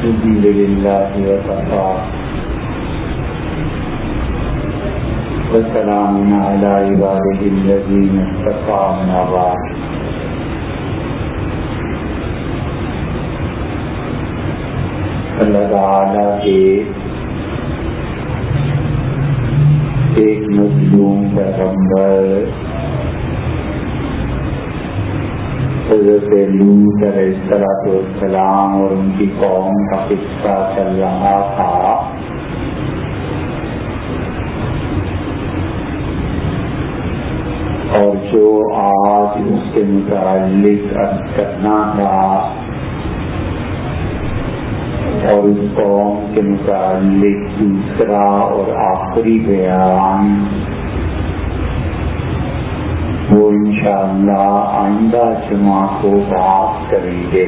الحمد للہ وکفى وسلام علی عبادہ الذین اصطفى اما بعد۔ اللہ تعالیٰ کے ایک مظلوم پیغمبر حضرت لوط علیہ السلام اور ان کی قوم کا قصہ چل رہا تھا۔ اور جو آج اس کے متعلق عرض کرنا تھا اور اس قوم کے متعلق دوسرا اور آخری بیان وہ انشاءاللہ آئندہ جمعہ کو بات کریں گے۔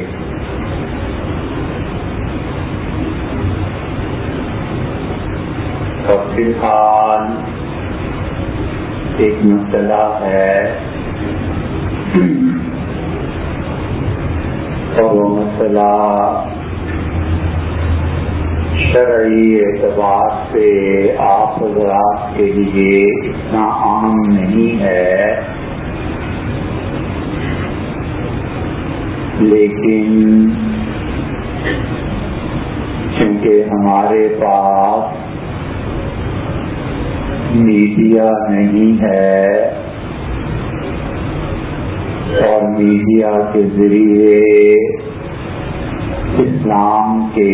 اور فی الحال ایک مسئلہ ہے اور وہ مسئلہ شرعی اعتبار سے آپ حضرات کے لیے اتنا عام نہیں ہے، لیکن چونکہ ہمارے پاس میڈیا نہیں ہے اور میڈیا کے ذریعے اسلام کے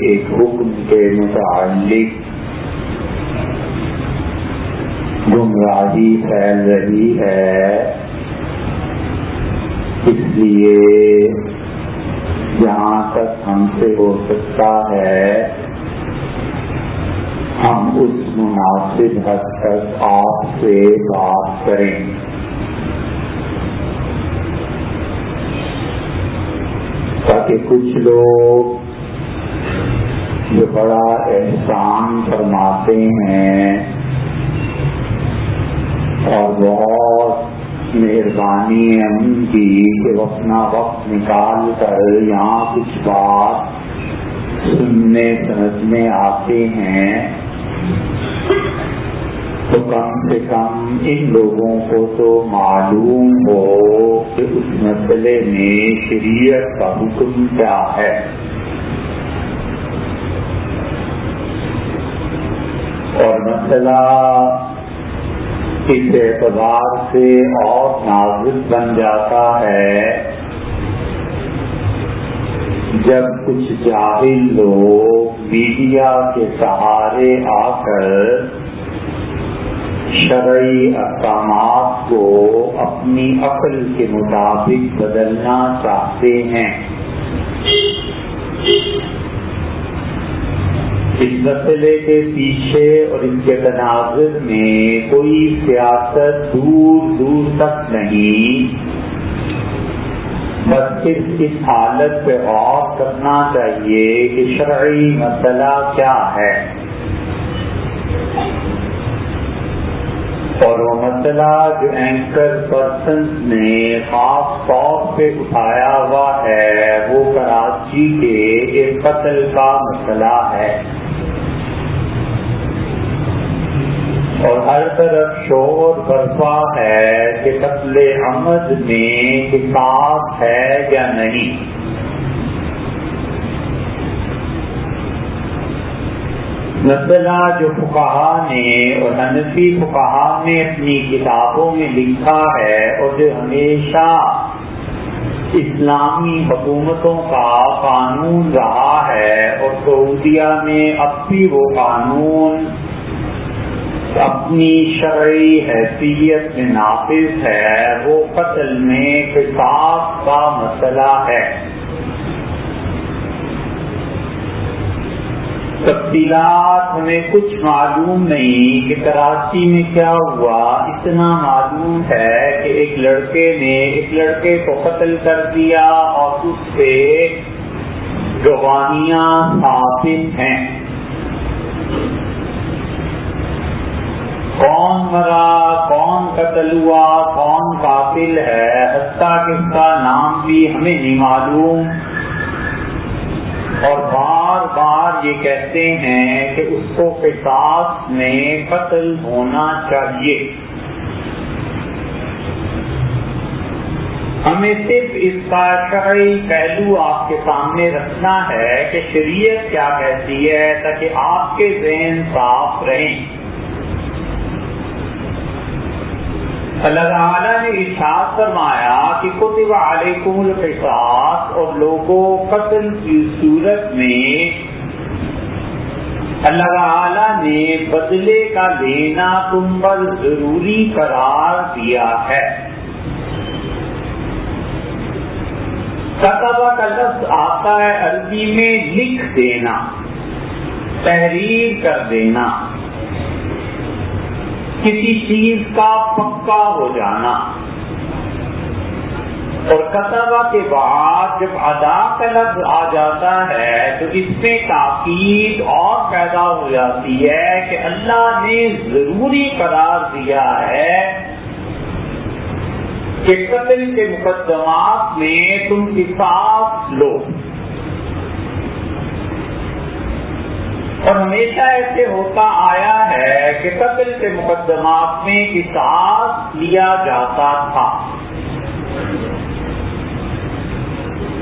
ایک حکم کے متعلق گمراہی پھیل رہی ہے، اس لیے جہاں تک ہم سے ہو سکتا ہے ہم اس مناسب حد تک آپ سے بات کریں۔ تاکہ کچھ لوگ جو بڑا احسان فرماتے ہیں اور بہت مہربانی ہے ان کی کہ وہ اپنا وقت نکال کر یہاں کچھ بات سننے سمجھنے آتے ہیں، تو کم سے کم ان لوگوں کو تو معلوم ہو کہ اس مسئلے میں شریعت کا حکم کیا ہے۔ اور مسئلہ اس اعتبار سے اور نازک بن جاتا ہے جب کچھ جاہل لوگ میڈیا کے سہارے آ کر شرعی احکامات کو اپنی عقل کے مطابق بدلنا چاہتے ہیں۔ اس مسئلے کے پیچھے اور اس کے تناظر میں کوئی سیاست دور دور تک نہیں، بس اس حالت پہ غور کرنا چاہیے کہ شرعی مسئلہ کیا ہے۔ اور وہ مسئلہ جو اینکر پرسنز نے خاص طور پہ اٹھایا ہوا ہے وہ کراچی کے ایک قتل کا مسئلہ ہے، اور ہر طرف شور برپا ہے کہ قتل عمد میں قصاص ہے یا نہیں۔ مسئلہ جو فقہا نے اور حنفی فقہا نے اپنی کتابوں میں لکھا ہے اور جو ہمیشہ اسلامی حکومتوں کا قانون رہا ہے، اور سعودیہ میں اب بھی وہ قانون اپنی شرعی حیثیت میں نافذ ہے، وہ قتل میں قصاص کا مسئلہ ہے۔ تفصیلات ہمیں کچھ معلوم نہیں کہ کراچی میں کیا ہوا، اتنا معلوم ہے کہ ایک لڑکے نے ایک لڑکے کو قتل کر دیا اور اس سے گواہیاں ثابت ہیں۔ کون مرا، کون قتل ہوا، کون قاتل ہے، حتیٰ کہ اس کا نام بھی ہمیں نہیں معلوم، اور بات یہ کہتے ہیں کہ اس کو قصاص میں قتل ہونا چاہیے. ہمیں صرف اس کا شرعی پہلو آپ کے سامنے رکھنا ہے کہ شریعت کیا کہتی ہے تاکہ آپ کے ذہن صاف رہیں. اللہ تعالیٰ نے ارشاد فرمایا کہ کتب علیکم القصاص، اور لوگوں قتل کی صورت میں اللہ تعالیٰ نے بدلے کا لینا تم پر ضروری قرار دیا ہے. کتبہ کا لفظ آتا ہے عربی میں لکھ دینا، تحریر کر دینا، کسی چیز کا پکا ہو جانا. اور کتبہ کے بعد جب ادا کا لفظ آ جاتا ہے تو اس میں تاکید اور پیدا ہو جاتی ہے کہ اللہ نے ضروری قرار دیا ہے کہ قتل کے مقدمات میں تم قصاص لو. اور ہمیشہ ایسے ہوتا آیا ہے کہ قتل کے مقدمات میں قصاص لیا جاتا تھا.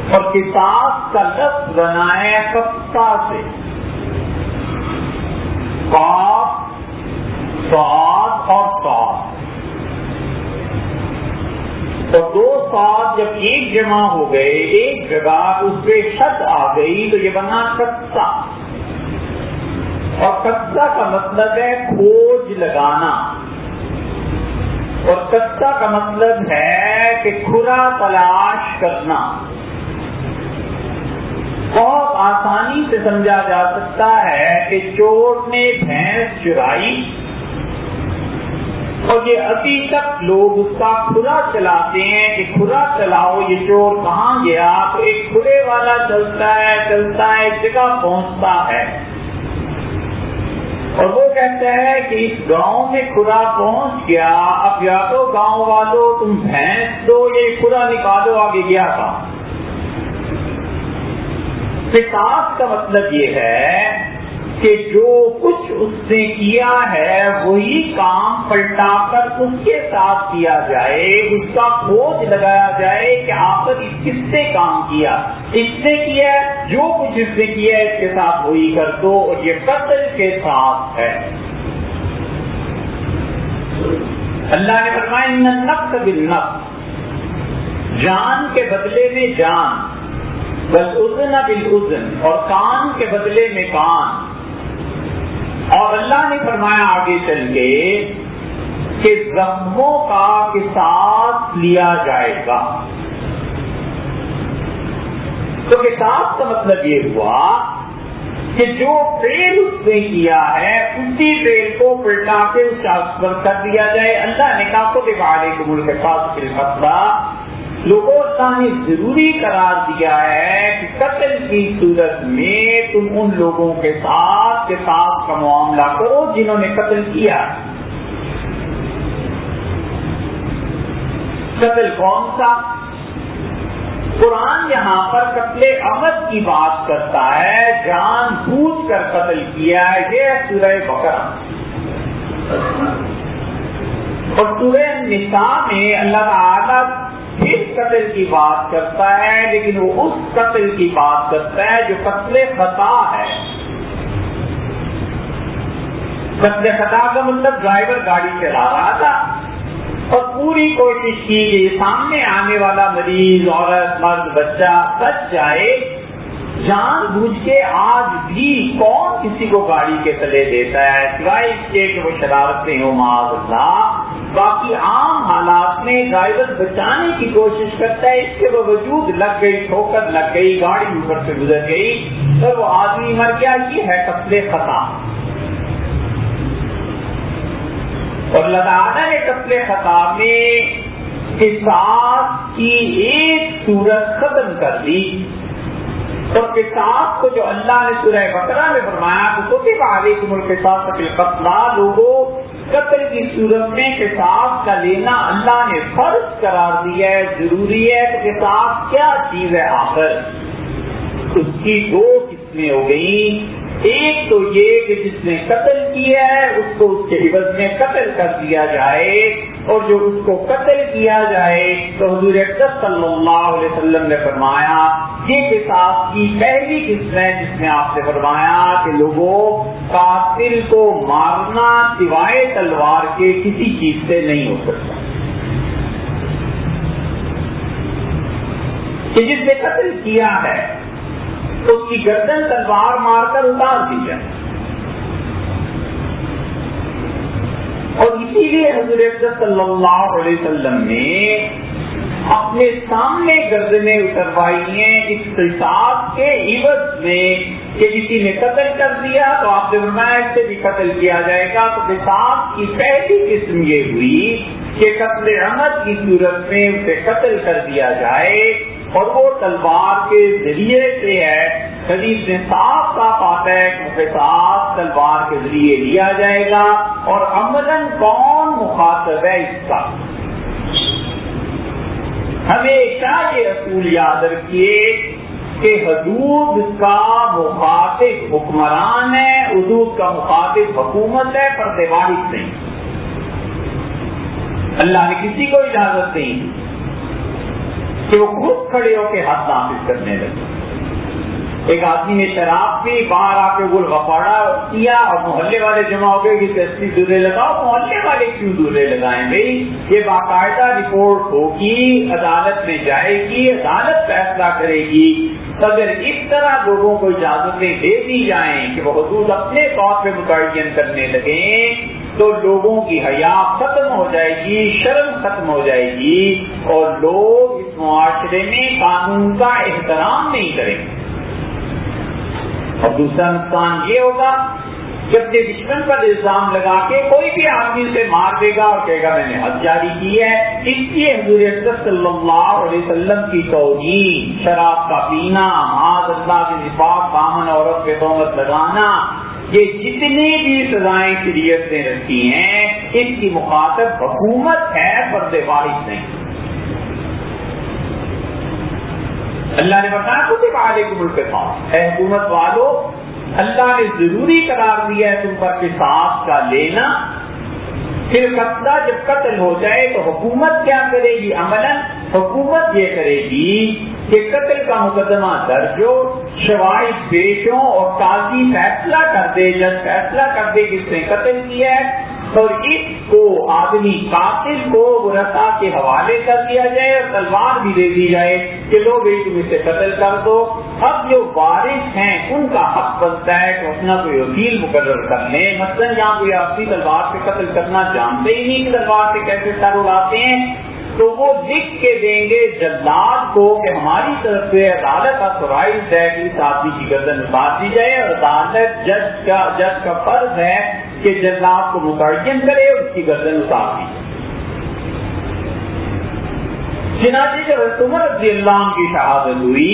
اور قصاص کا لفظ بنا ہے قصہ سے، قاف، صاد اور صاد. تو دو صاد جب ایک جمع ہو گئے ایک جگہ اس پہ شد آ گئی تو یہ بنا قصہ. اور قصہ کا مطلب ہے کھوج لگانا، اور قصہ کا مطلب ہے کہ کھرا تلاش کرنا. بہت آسانی سے سمجھا جا سکتا ہے کہ چور نے بھینس چرائی اور یہ ابھی تک لوگ اس کا کھرا چلاتے ہیں کہ کھرا چلاؤ یہ چور کہاں گیا. تو ایک کھرے والا چلتا ہے ایک جگہ پہنچتا ہے اور وہ کہتا ہے کہ اس گاؤں میں کھرا پہنچ گیا، اب یا تو گاؤں والوں تم بھینس دو یہ کھرا نکالو آگے گیا تھا. قصاص کا مطلب یہ ہے کہ جو کچھ اس نے کیا ہے وہی کام پلٹا کر اس کے ساتھ کیا جائے، اس کا کھوج لگایا جائے کہ آخر کس نے کام کیا. اس نے کیا، جو کچھ اس نے کیا اس کے ساتھ وہی کر دو. اور یہ قتل کے ساتھ ہے. اللہ نے فرمایا ان النفس بالنفس، جان کے بدلے میں جان، والاذن بالاذن، اور کان کے بدلے میں کان. اور اللہ نے فرمایا آگے چل کے کہ زخموں کا قصاص لیا جائے گا. تو قصاص کا مطلب یہ ہوا کہ جو فعل اس نے کیا ہے اسی فعل کو پلٹا کے اس شخص پر کر دیا جائے. اللہ نے کہا کتب علیکم القصاص فی القتلی، لوگوں اللہ نے ضروری قرار دیا ہے کہ قتل کی صورت میں تم ان لوگوں کے ساتھ قصاص کا معاملہ کرو جنہوں نے قتل کیا. قتل کون سا؟ قرآن یہاں پر قتل عمد کی بات کرتا ہے، جان بوجھ کر قتل کیا ہے. یہ سورہ بقرہ. اور سورہ نساء میں اللہ تعالیٰ پھر قتل کی بات کرتا ہے، لیکن وہ اس قتل کی بات کرتا ہے جو قتل خطا ہے. قتل خطا کا مطلب ڈرائیور گاڑی چلا رہا تھا اور پوری کوشش کی کہ سامنے آنے والا مریض، عورت، مرد، بچہ بچ جائے. جان بوجھ کے آج بھی کون کسی کو گاڑی کے تلے دیتا ہے سوائے اس کے کہ وہ شرارتیں ہو معاذ اللہ. باقی عام حالات میں ڈرائیور بچانے کی کوشش کرتا ہے، اس کے باوجود لگ گئی، ٹھوکر لگ گئی، گاڑی اوپر سے گزر گئی اور وہ آدمی مر گیا. یہ ہے قتل خطا. اور اللہ تعالیٰ نے قتل خطا میں قصاص کی ایک صورت ختم کر دی. اور قصاص کو جو اللہ نے سورہ بقرہ میں فرمایا تو کتب علیکم القصاص فی القتلی، لوگوں قتل کی صورت میں قصاص کا لینا اللہ نے فرض قرار دیا ہے، ضروری ہے. تو قصاص کیا چیز ہے؟ آخر اس کی دو قسمیں ہو گئی. ایک تو یہ کہ جس نے قتل کیا ہے اس کو اس کے عوض میں قتل کر دیا جائے، اور جو اس کو قتل کیا جائے تو حضور اکرم صلی اللہ علیہ وسلم نے فرمایا یہ قصاص کی پہلی قسم ہے، جس میں آپ نے فرمایا کہ لوگوں قاتل کو مارنا سوائے تلوار کے کسی چیز سے نہیں ہو سکتا، کہ جس نے قتل کیا ہے تو اس کی گردن تلوار مار کر اتار دی جائے، اور اسی لیے حضور اکرم صلی اللہ علیہ وسلم نے اپنے سامنے گردنیں اتروائی ہیں اس قصاص کے عوض میں کہ کسی نے قتل کر دیا تو آپ نے فرمایا اس سے بھی قتل کیا جائے گا۔ تو قصاص کی پہلی قسم یہ ہوئی کہ قتل عمد کی صورت میں اسے قتل کر دیا جائے، اور وہ تلوار کے ذریعے سے ہے۔ حدیث میں صاف صاف آتا ہے کہ قصاص تلوار کے ذریعے لیا جائے گا، اور عملاً کون مخاطب ہے اس کا؟ ہمیشہ یہ اصول یاد رکھیے کہ حدود کا مخاطب حکمران ہے، حدود کا مخاطب حکومت ہے، پردے وارث نہیں۔ اللہ نے کسی کو اجازت نہیں کہ وہ خود کھڑے ہو کے حد نافذ کرنے لگے۔ ایک آدمی نے شراب پی، باہر آ کے گل غفاڑا کیا، اور محلے والے جمع ہو گئے کہ 80 دورے لگاؤ۔ محلے والے کیوں دورے لگائیں بھائی؟ یہ باقاعدہ رپورٹ ہوگی، عدالت میں جائے گی، عدالت فیصلہ کرے گی۔ اگر اس طرح لوگوں کو اجازتیں دے دی جائیں کہ وہ حدود اپنے طور پہ متعین کرنے لگیں تو لوگوں کی حیا ختم ہو جائے گی، شرم ختم ہو جائے گی، اور لوگ اس معاشرے میں قانون کا احترام نہیں کریں گے۔ اور دوسرا نقصان یہ ہوگا کہ اپنے دشمن پر الزام لگا کے کوئی بھی آدمی اسے مار دے گا اور کہے گا میں نے حد جاری کی ہے۔ اس لیے حضور اکرم صلی اللہ علیہ وسلم کی توہین، شراب کا پینا، معاذ اللہ کے نفاق دامن عورت پہ تہمت لگانا، یہ جتنی بھی سزائیں شریعت نے رکھی ہیں اس کی مخاطب حکومت ہے، پردے وارث نہیں۔ اللہ نے بتایا کتب علیکم القصاص، اے حکومت والو اللہ نے ضروری قرار دیا ہے تم پر قصاص کا لینا۔ پھر قتلہ جب قتل ہو جائے تو حکومت کیا کرے گی؟ عملاً حکومت یہ کرے گی کہ قتل کا مقدمہ درج ہو، شواہد پیش ہوں، اور قاضی فیصلہ کر دے، جج فیصلہ کر دے کہ اس نے قتل کیا ہے، اور اس کو آدمی قاتل کو ورثاء کے حوالے کر دیا جائے اور تلوار بھی دے دی جائے کہ لو بھائی تم اسے قتل کر دو۔ اب جو وارث ہیں ان کا حق بنتا ہے کہ اپنا کوئی وکیل مقرر کر لیں۔ مثلاً یہاں کوئی آدمی تلوار سے قتل کرنا جانتے ہی نہیں کہ تلوار سے کیسے سر اڑاتے ہیں، تو وہ لکھ کے دیں گے جلاد کو کہ ہماری طرف سے عدالت آتھورائزڈ ہے کہ اس آدمی کی گردن اتار دی جائے، اور عدالت جج کا فرض ہے کہ جلاد کو متعین کرے اور اس کی گردن اتار دی۔ چنانچہ جب حضرت عمر رضی اللہ عنہ کی شہادت ہوئی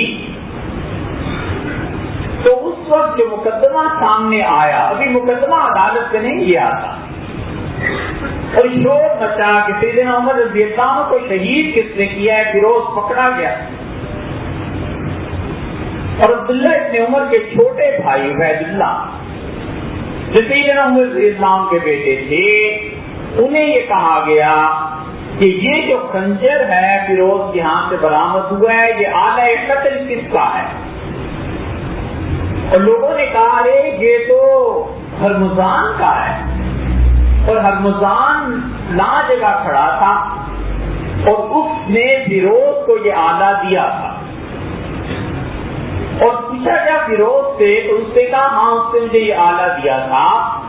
تو اس وقت جو مقدمہ سامنے آیا، ابھی مقدمہ عدالت سے نہیں گیا تھا، اور شور مچا کہ سیدنا عمر رضی اللہ عنہ کو شہید کس نے کیا ہے، فیروز پکڑا گیا، اور عبداللہ ابن عمر کے چھوٹے بھائی عبید اللہ جو سیدنا عمر رضی اللہ عنہ کے بیٹے تھے، انہیں یہ کہا گیا کہ یہ جو خنجر ہے فیروز کے ہاتھ سے برآمد ہوا ہے یہ آلہ قتل کس کا ہے؟ اور لوگوں نے کہا یہ تو ہرمزان کا ہے، اور ہرمزان لا جگہ کھڑا تھا اور اس نے فیروز کو یہ آلہ دیا تھا، اور پوچھا گیا فیروز سے تو اس نے کہا ہاں اس نے مجھے یہ آلہ دیا تھا،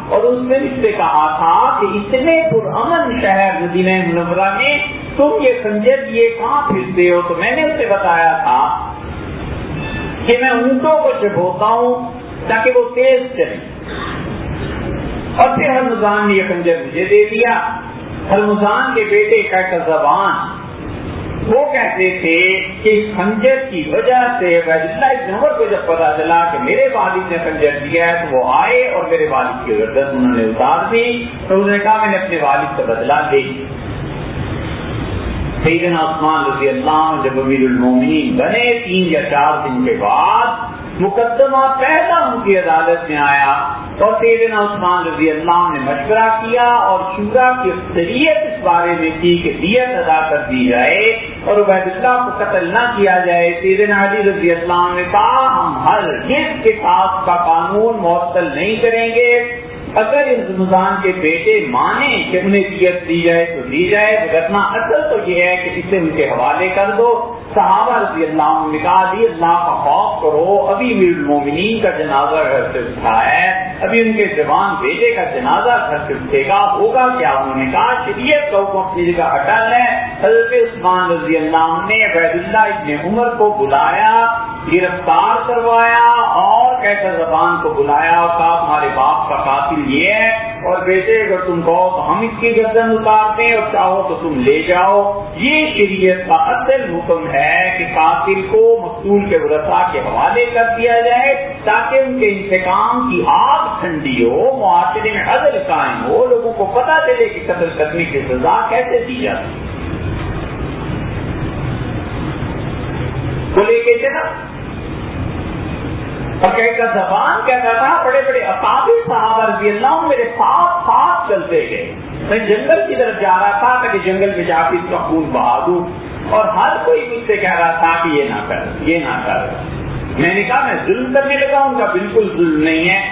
اور اس نے مجھ سے کہا تھا کہ اتنے پرامن شہر مدینہ منورہ میں تم یہ خنجر لیے کہاں پھرتے ہو؟ تو میں نے اسے بتایا تھا کہ میں اونٹوں کو چبوتا ہوں تاکہ وہ تیز چلیں، اور پھر ہرمزان نے یہ خنجر مجھے دے دیا۔ ہرمزان کے بیٹے کا زبان وہ کہتے تھے کہ اس خنجر کی وجہ سے عبیداللہ ابن عمر کو جب پتا چلا کہ میرے والد نے خنجر دیا ہے تو وہ آئے اور میرے والد کی گردن انہوں نے اتار دی، تو انہوں نے کہا میں نے اپنے والد سے بدلہ لے لیا۔ سیدنا عثمان رضی اللہ عنہ جب امیر المومنین بنے 3 یا 4 دن کے بعد مقدمہ پہلا ان کی عدالت میں آیا اور سیدنا عثمان رضی اللہ عنہ نے مشورہ کیا اور شورا کی اکثریت اس بارے میں تھی کہ دیت ادا کر دی جائے اور عبید اللہ کو قتل نہ کیا جائے. سیدنا علی رضی اللہ عنہ نے کہا ہم ہرگز قصاص کا قانون معطل نہیں کریں گے. اگر اس رمضان کے بیٹے مانے کہ انہیں دیت دی جائے تو دی جائے، ورنہ اصل تو یہ ہے کہ اسے ان کے حوالے کر دو. صحابہ رضی اللہ عنہ نے کہا علی اللہ کا خوف کرو، ابھی امیر المومنین کا جنازہ گھر سے اٹھا ہے، ابھی ان کے جوان بیٹے کا جنازہ گھر سے اٹھے گا، ہوگا کیا؟ انہوں نے کہا شریعت کا حکم اپنی جگہ اٹل ہے. حضرت عثمان رضی اللہ عنہ نے عبید اللہ ابن عمر کو بلایا، گرفتار کروایا اور کیسر زبان کو بلایا اور کہا ہمارے باپ کا قاتل یہ ہے اور بیٹے اگر تم کہو تو ہم اس کی گردن اتار دیں اور چاہو تو تم لے جاؤ. یہ شریعت کا اصل حکم ہے کہ قاتل کو مقتول کے ورثاء کے حوالے کر دیا جائے تاکہ ان کے انتقام کی آگ ٹھنڈی ہو، معاشرے میں عدل قائم ہو، لوگوں کو پتہ چلے کہ قتل کرنے کی سزا کیسے دی جاتی ہے. وہ لے کے چلا اور کہتا زبان کہتا تھا بڑے بڑے اکابر صحابہ رضی اللہ عنہ میرے ساتھ ساتھ چلتے گئے. میں جنگل کی طرف جا رہا تھا تاکہ جنگل میں جا کے اس کا خون بہا دوں اور ہر کوئی مجھ سے کہہ رہا تھا کہ یہ نہ کر، یہ نہ کر. میں نے کہا میں ظلم کرنے لگا، ان کا بالکل ظلم نہیں ہے،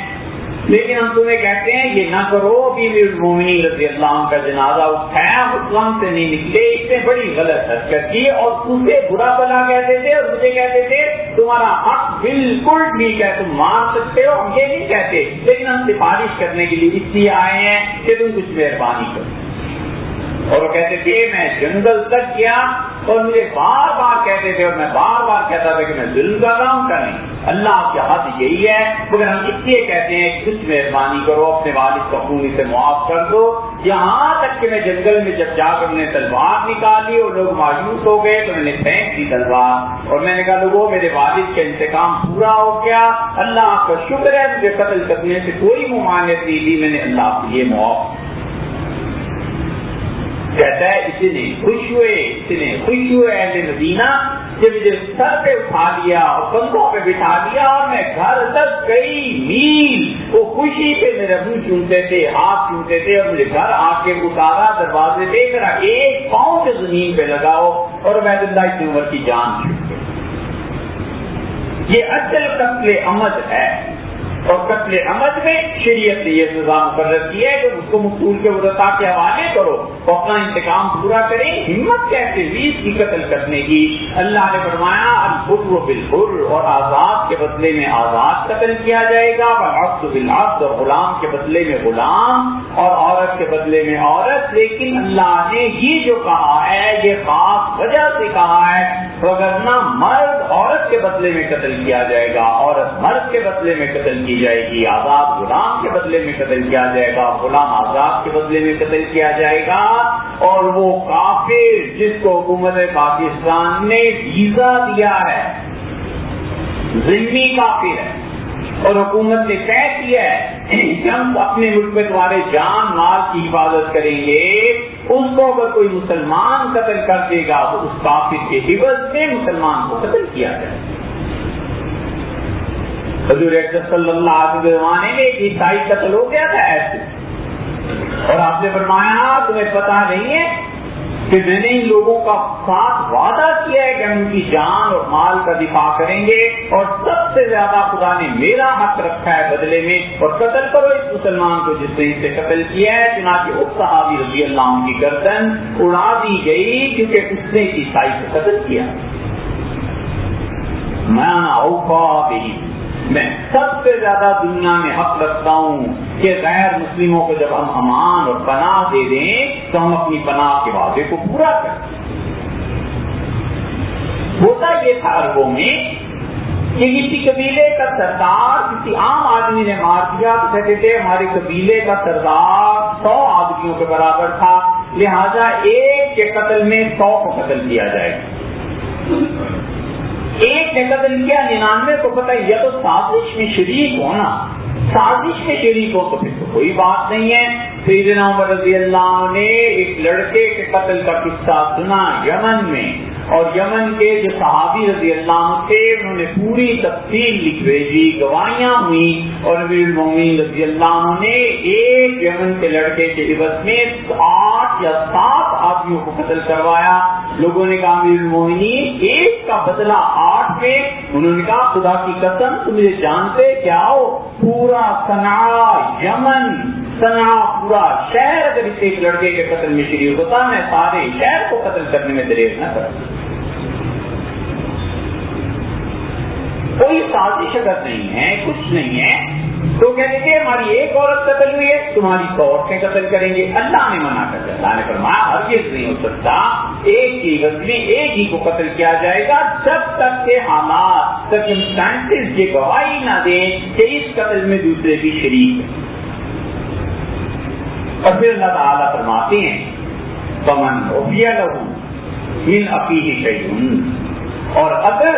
لیکن ہم تمہیں کہتے ہیں یہ نہ کرو. ابھی امیر المومنین رضی اللہ عنہ کا جنازہ اٹھایا، اسلام سے نہیں نکلے، اس نے بڑی غلط حرکت کی اور تجھے برا بلا کہتے تھے اور مجھے کہتے تھے تمہارا حق بالکل ٹھیک ہے، تم مان سکتے ہو. ہم یہ نہیں کہتے، لیکن ہم سفارش کرنے کے لیے اس لیے آئے ہیں کہ تم کچھ مہربانی کرو. اور وہ کہتے تھے میں جنگل تک گیا اور مجھے بار بار کہتے تھے اور میں بار بار کہتا تھا کہ میں ظلم کر رہا ہوں. کریں اللہ کی حد یہی ہے، مگر ہم اس لیے کہتے ہیں کہ کچھ مہربانی کرو، اپنے والد کا خون سے معاف کر دو. یہاں تک کہ میں جنگل میں جب جا کر نے تلوار نکالی اور لوگ مایوس ہو گئے تو میں نے پھینک دی تلوار اور میں نے کہا لوگوں میرے والد کا انتقام پورا ہو گیا، اللہ کا شکر ہے مجھے قتل کرنے سے کوئی ممانعت نہیں دی، میں نے اللہ کو یہ معاف. کہتا ہے اتنے خوش ہوئے اہل مدینہ جب مجھے سر پہ اٹھا لیا اور کندھوں پہ بٹھا لیا اور میں گھر تک کئی میل وہ خوشی پہ میرے منہ چومتے تھے، ہاتھ چومتے تھے اور مجھے گھر آ کے اتارا دروازے پہ میرا ایک پاؤں سے زمین پہ لگاؤ اور عبید اللہ ابن عمر کی جان چھوٹ گئی. یہ اصل قتل عمد ہے اور قتل عمد میں شریعت نے یہ سزا مقرر کی ہے کہ اس کو مقتول کے ورثاء کے حوالے کرو، وہ اپنا انتقام پورا کریں. ہمت کیسے ہوئی اس کی قتل کرنے کی؟ اللہ نے فرمایا الحر بالحر، اور آزاد کے بدلے میں آزاد قتل کیا جائے گا، والعبد بالعبد، اور غلام کے بدلے میں غلام اور عورت کے بدلے میں عورت. لیکن اللہ نے یہ جو کہا ہے یہ خاص وجہ سے کہا ہے، وگرنہ مرد عورت کے بدلے میں قتل کیا جائے گا، عورت مرد کے بدلے میں قتل کی جائے گی، آزاد غلام کے بدلے میں قتل کیا جائے گا، غلام آزاد کے بدلے میں قتل کیا جائے گا. اور وہ کافر جس کو حکومت پاکستان نے ویزا دیا ہے، ذمہ کافر ہے اور حکومت نے طے کیا ہے کہ ہم اپنے ملک میں تمہارے جان مال کی حفاظت کریں گے، اس کو اگر کوئی مسلمان قتل کر دے گا تو اس کافر کے عوض میں مسلمان کو قتل کیا جائے. حضور اکرم صلی اللہ علیہ وسلم کے زمانے میں ایک عیسائی قتل ہو گیا تھا ایسے، اور آپ نے فرمایا تمہیں پتہ نہیں ہے کہ میں نے ان لوگوں کا ساتھ وعدہ کیا ہے کہ ہم ان کی جان اور مال کا دفاع کریں گے اور سب سے زیادہ خدا نے میرا حق رکھا ہے بدلے میں، اور قتل کرو اس مسلمان کو جس نے اسے قتل کیا ہے. چنانچہ اس صحابی رضی اللہ عنہ کی گردن اڑا دی گئی کیونکہ اس نے عیسائی کو قتل کیا. میں سب سے زیادہ دنیا میں حق رکھتا ہوں کہ غیر مسلموں کو جب ہم امان اور پناہ دے دیں تو ہم اپنی پناہ کے وعدے کو پورا کریں. ہوتا یہ تھا عربوں میں کہ کسی قبیلے کا سردار کسی عام آدمی نے مار دیا تو کہتے تھے ہمارے قبیلے کا سردار 100 آدمیوں کے برابر تھا، لہذا ایک کے قتل میں 100 کو قتل کیا جائے گا. ایک نے قتل کیا 99 کو پتہ یا تو سازش میں شریک ہونا، سازش میں شریک ہو تو پھر تو کوئی بات نہیں ہے. سیدنا عمر رضی اللہ عنہ نے ایک لڑکے کے قتل کا قصہ سنا یمن میں، اور یمن کے جو صحابی رضی اللہ عنہ تھے انہوں نے پوری تفصیل لکھ بھیجی، گواہیاں ہوئی، اور امیر المومنین رضی اللہ عنہ نے ایک یمن کے لڑکے کے عوض میں 8 یا 7 آدمیوں کو قتل کروایا۔ لوگوں نے کہا امیر المومنین ایک کا بدلہ 8 میں، انہوں نے کہا خدا کی قسم تم یہ جانتے کیا ہو، پورا صنعاء یمن، صنعاء پورا شہر اگر اس ایک لڑکے کے قتل میں شریک ہوتا میں سارے شہر کو قتل کرنے میں دریغ نہ کرتا۔ کوئی سازش اگر نہیں ہے، کچھ نہیں ہے، تو کہتے کہ ہماری ایک عورت قتل ہوئی ہے، تمہاری 100 عورتیں قتل کریں گے۔ اللہ نے منع کر دیا، اللہ نے فرمایا ہرگز نہیں ہو سکتا ایک کی عوض میں ایک ہی کو قتل کیا جائے گا جب تک کہ حالات سرکمسٹانسز یہ گواہی نہ دیں کہ اس قتل میں دوسرے بھی شریک ہیں۔ اور پھر اللہ تعالیٰ فرماتے ہیں فمن عفی لہ من اخیہ شیء، اور اگر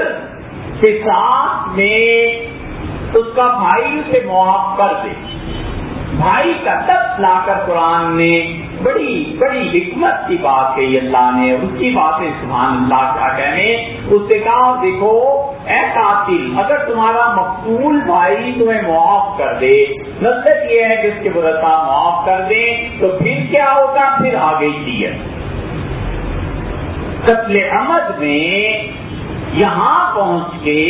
قصاص میں اس کا بھائی اسے معاف کر دے، بھائی کا تب لا کر قرآن نے بڑی بڑی حکمت کی بات کہی اللہ نے، اس کی باتیں سبحان اللہ کیا کہنے، اس سے کہا دیکھو اے قاتل اگر تمہارا مقتول بھائی تمہیں معاف کر دے، مطلب یہ ہے کہ اس کے ورثہ معاف کر دیں تو پھر کیا ہوگا، پھر آ گئی دیت۔ قتل عمد میں یہاں پہنچ کے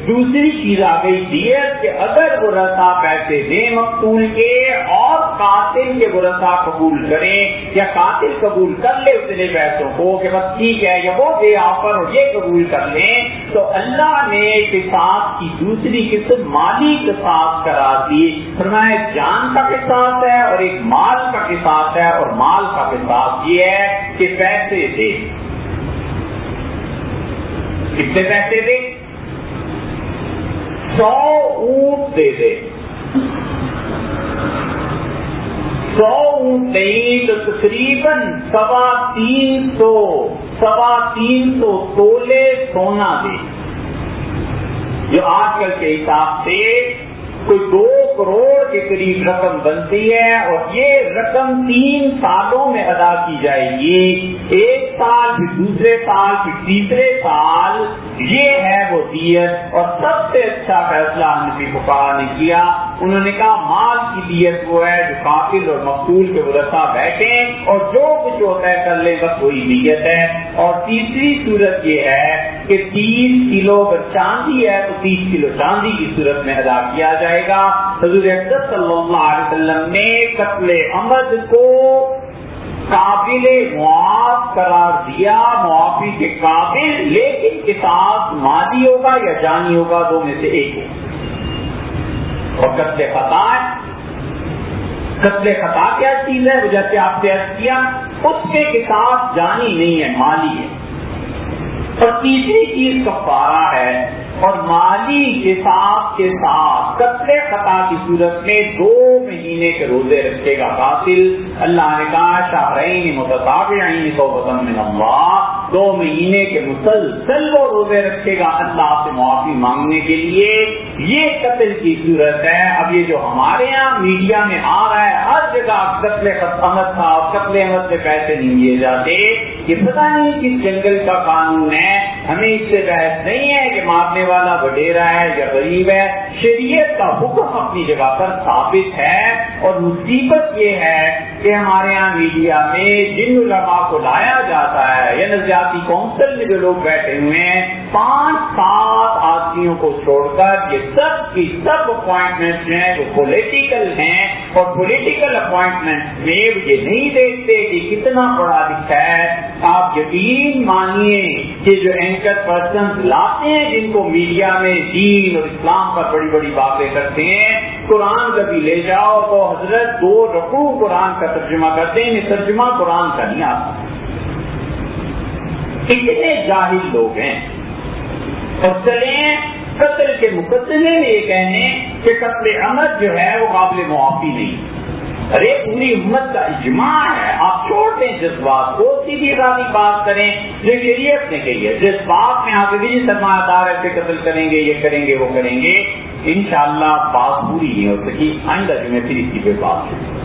دوسری چیز آ گئی دیت کہ اگر ورثہ پیسے دیں مقتول کے اور قاتل کے ورثہ قبول کریں یا قاتل قبول کر لے اتنے پیسوں کو کہ بس ٹھیک ہے یا وہ دے آفر اور یہ قبول کر لیں، تو اللہ نے قصاص کی دوسری قسم مالی قصاص کرا دی۔ فرمایا جان کا قصاص ہے اور ایک مال کا قصاص ہے، اور مال کا قصاص یہ ہے کہ پیسے دے۔ کتنے پیسے دے؟ 100 اونٹ دے دے، 100 اونٹ نہیں تو تقریباً 350 تولے سونا دے، جو آج کل کے حساب سے کوئی 2 کروڑ کے قریب رقم بنتی ہے، اور یہ رقم 3 سالوں میں ادا کی جائے گی، 1 سال پھر دوسرے سال پھر تیسرے سال، یہ ہے وہ دیت۔ اور سب سے اچھا فیصلہ حنفی فقہاء نے کیا، انہوں نے کہا مال کی دیت وہ ہے جو قاتل اور مقتول کے ورثہ بیٹھیں اور جو کچھ وہ طے کر لے بس وہی دیت ہے۔ اور تیسری صورت یہ ہے کہ 30 کلو اگر چاندی ہے تو 30 کلو چاندی کی صورت میں ادا کیا جائے گا۔ حضور اکرم صلی اللہ علیہ وسلم نے قتل عمد کو قابل معاف قرار دیا، معافی کے قابل، لیکن قصاص مالی ہوگا یا جانی ہوگا، 2 میں سے ایک ہوگا۔ اور قتل خطا ہے، قتل خطا کیا چیز ہے؟ وہ جیسے آپ سے عرض کیا اس کے قصاص جانی نہیں ہے، مالی ہے۔ اور تیسری چیز کفارہ ہے، اور مالی قصاص کے ساتھ قتل خطا کی صورت میں 2 مہینے کے روزے رکھے گا قاتل۔ اللہ نے کہا شہرین متتابعین توبۃ من اللہ، 2 مہینے کے مسلسل وہ روزے رکھے گا اللہ سے معافی مانگنے کے لیے۔ یہ قتل کی صورت ہے۔ اب یہ جو ہمارے یہاں میڈیا میں آ رہا ہے ہر جگہ قتل عمد تھا، قتل عمد سے پیسے نہیں دیے جاتے، یہ پتہ نہیں کس جنگل کا قانون ہے۔ ہمیں اس سے بحث نہیں ہے کہ مارنے والا وڈیرا ہے یا غریب ہے، شریعت کا حکم اپنی جگہ پر ثابت ہے۔ اور مصیبت یہ ہے کہ ہمارے یہاں میڈیا میں جن علماء کو لایا جاتا ہے یا نظریاتی کونسل میں جو لوگ بیٹھے ہوئے ہیں 5-7 آدمیوں کو چھوڑ کر یہ سب کی سب اپوائنٹمنٹ جو ہیں وہ پولیٹیکل ہیں، اور پولیٹیکل اپوائنٹمنٹ میں یہ نہیں دیکھتے کہ کتنا پڑھا لکھا ہے۔ آپ یقین مانیے کہ جو اینکر پرسنز لاتے ہیں جن کو میڈیا میں دین اور اسلام پر بڑی بڑی باتیں کرتے ہیں، قرآن کبھی لے جاؤ تو حضرت 2 رکوع قرآن کا ترجمہ کرتے ہیں، ترجمہ قرآن کا نہیں آتا۔ اتنے جاہل لوگ ہیں۔ اور چلیں قتل کے مقدمے میں یہ کہنے کہ قتل عمد جو ہے وہ قابل معافی نہیں۔ ارے پوری امت کا اجماع ہے، آپ چھوڑ دیں جذبات کو، سیدھی سادھی بات کریں جو شریعت نے کہی ہے۔ جذبات میں آپ بھی سرمایہ دار ایسے قتل کریں گے، یہ کریں گے، وہ کریں گے، انشاءاللہ بات پوری نہیں ہو سکی۔ آئندہ جو میں پھر اسی پہ بات کروں۔